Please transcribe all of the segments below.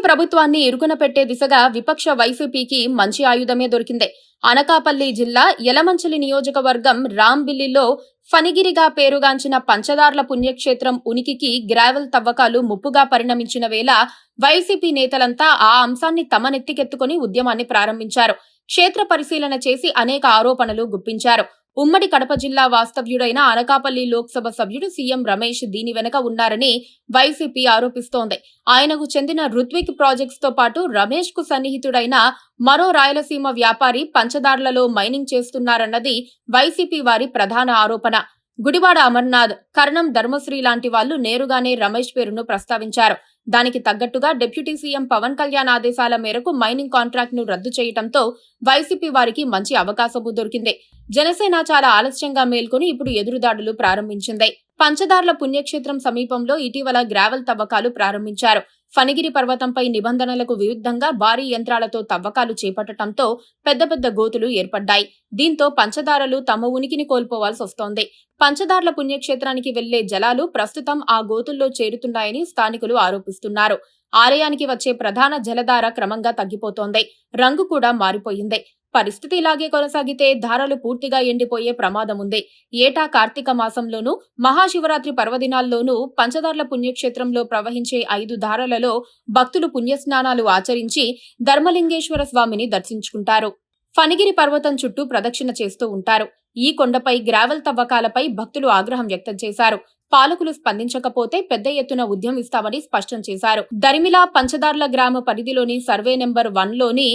ప్రభుత్వాన్ని ఇరుకున పెట్టే దిశగా విపక్ష వైసీపీకి మంచి ఆయుధమే దొరికింది. అనకాపల్లి జిల్లా యలమంచిలి నియోజకవర్గం రాంబిల్లిలో ఫణిగిరిగా పేరుగాంచిన పంచదార్ల పుణ్యక్షేత్రం ఉనికికి గ్రావెల్ తవ్వకాలు ముప్పుగా పరిణమించిన వేళ వైసీపీ నేతలంతా ఆ అంశాన్ని తమ నెత్తికెత్తుకుని ఉద్యమాన్ని ప్రారంభించారు. క్షేత్ర పరిశీలన చేసి అనేక ఆరోపణలు గుప్పించారు. ఉమ్మడి కడప జిల్లా వాస్తవ్యుడైన అనకాపల్లి లోక్సభ సభ్యుడు సీఎం రమేష్ దీని వెనుక ఉన్నారని వైసీపీ ఆరోపిస్తోంది. ఆయనకు చెందిన రుత్విక్ ప్రాజెక్ట్స్ తో పాటు రమేష్ కు సన్నిహితుడైన మరో రాయలసీమ వ్యాపారి పంచదార్లలో మైనింగ్ చేస్తున్నారన్నది వైసీపీ వారి ప్రధాన ఆరోపణ. గుడివాడ అమర్నాథ్, కర్ణం ధర్మశ్రీ లాంటి వాళ్లు నేరుగానే రమేష్ పేరును ప్రస్తావించారు. దానికి తగ్గట్టుగా డిప్యూటీ సీఎం పవన్ కళ్యాణ్ ఆదేశాల మేరకు మైనింగ్ కాంట్రాక్ట్ ను రద్దు చేయడంతో వైసీపీ వారికి మంచి అవకాశము దొరికింది. జనసేన చాలా ఆలస్యంగా మేల్కొని ఇప్పుడు ఎదురుదాడులు ప్రారంభించింది. పంచదార్ల పుణ్యక్షేత్రం సమీపంలో ఇటీవల గ్రావెల్ తవ్వకాలు ప్రారంభించారు. ఫణిగిరి పర్వతంపై నిబంధనలకు విరుద్ధంగా భారీ యంత్రాలతో తవ్వకాలు చేపట్టడంతో పెద్ద పెద్ద గోతులు ఏర్పడ్డాయి. దీంతో పంచదారలు తమ ఉనికిని కోల్పోవాల్సి వస్తోంది. పంచదార్ల పుణ్యక్షేత్రానికి వెళ్లే జలాలు ప్రస్తుతం ఆ గోతుల్లో చేరుతున్నాయని స్థానికులు ఆరోపిస్తున్నారు. ఆలయానికి వచ్చే ప్రధాన జలధార క్రమంగా తగ్గిపోతోంది. రంగు కూడా మారిపోయింది. పరిస్థితి ఇలాగే కొనసాగితే ధారలు పూర్తిగా ఎండిపోయే ప్రమాదముంది. ఏటా కార్తీక మాసంలోనూ మహాశివరాత్రి పర్వదినాల్లోనూ పంచదార్ల పుణ్యక్షేత్రంలో ప్రవహించే 5 ధారలలో భక్తులు పుణ్యస్నానాలు ఆచరించి ధర్మలింగేశ్వర స్వామిని దర్శించుకుంటారు. ఫణిగిరి పర్వతం చుట్టూ ప్రదక్షిణ చేస్తూ ఉంటారు. ఈ కొండపై గ్రావెల్ తవ్వకాలపై భక్తులు ఆగ్రహం వ్యక్తం చేశారు. పాలకులు స్పందించకపోతే పెద్ద ఎత్తున ఉద్యమిస్తామని స్పష్టం చేశారు. దరిమిలా పంచదార్ల గ్రామ పరిధిలోని సర్వే నెంబర్ 1లోని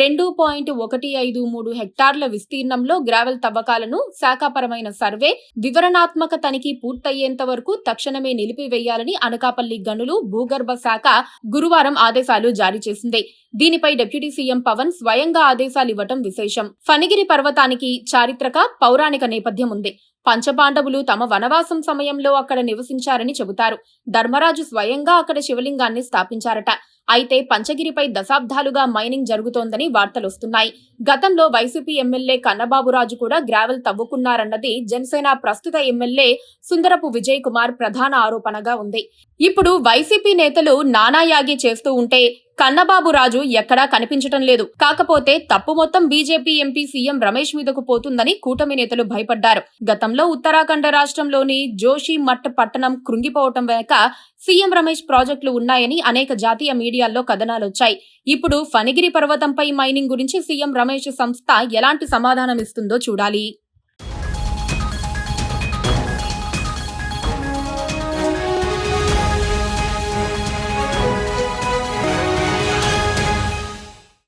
2.153 హెక్టార్ల విస్తీర్ణంలో గ్రావెల్ తవ్వకాలను శాఖాపరమైన సర్వే, వివరణాత్మక తనిఖీ పూర్తయ్యేంత వరకు తక్షణమే నిలిపివేయాలని అనకాపల్లి గనులు భూగర్భ శాఖ గురువారం ఆదేశాలు జారీ చేసింది. దీనిపై డిప్యూటీ సీఎం పవన్ స్వయంగా ఆదేశాలివ్వటం విశేషం. ఫణిగిరి పర్వతానికి చారిత్రక, పౌరాణిక నేపథ్యం ఉంది. పంచపాండవులు తమ వనవాసం సమయంలో అక్కడ నివసించారని చెబుతారు. ధర్మరాజు స్వయంగా అక్కడ శివలింగాన్ని స్థాపించారట. అయితే పంచగిరిపై దశాబ్దాలుగా మైనింగ్ జరుగుతోందని వార్తలొస్తున్నాయి. గతంలో వైసీపీ ఎమ్మెల్యే కన్నబాబురాజు కూడా గ్రావెల్ తవ్వుకున్నారన్నది జనసేన ప్రస్తుత ఎమ్మెల్యే సుందరపు విజయ్ కుమార్ ప్రధాన ఆరోపణగా ఉంది. ఇప్పుడు వైసీపీ నేతలు నానాయాగి చేస్తూ ఉంటే కన్నబాబురాజు ఎక్కడా కనిపించటం లేదు. కాకపోతే తప్పు మొత్తం బీజేపీ ఎంపీ సీఎం రమేష్ మీదకు పోతుందని కూటమి నేతలు భయపడ్డారు. గతంలో ఉత్తరాఖండ రాష్ట్రంలోని జోషిమఠ్ పట్టణం కృంగిపోవటం వెనుక సీఎం రమేష్ ప్రాజెక్టులు ఉన్నాయని అనేక జాతీయ మీడియాల్లో కథనాలొచ్చాయి. ఇప్పుడు ఫణిగిరి పర్వతంపై మైనింగ్ గురించి సీఎం రమేష్ సంస్థ ఎలాంటి సమాధానం ఇస్తుందో చూడాలి.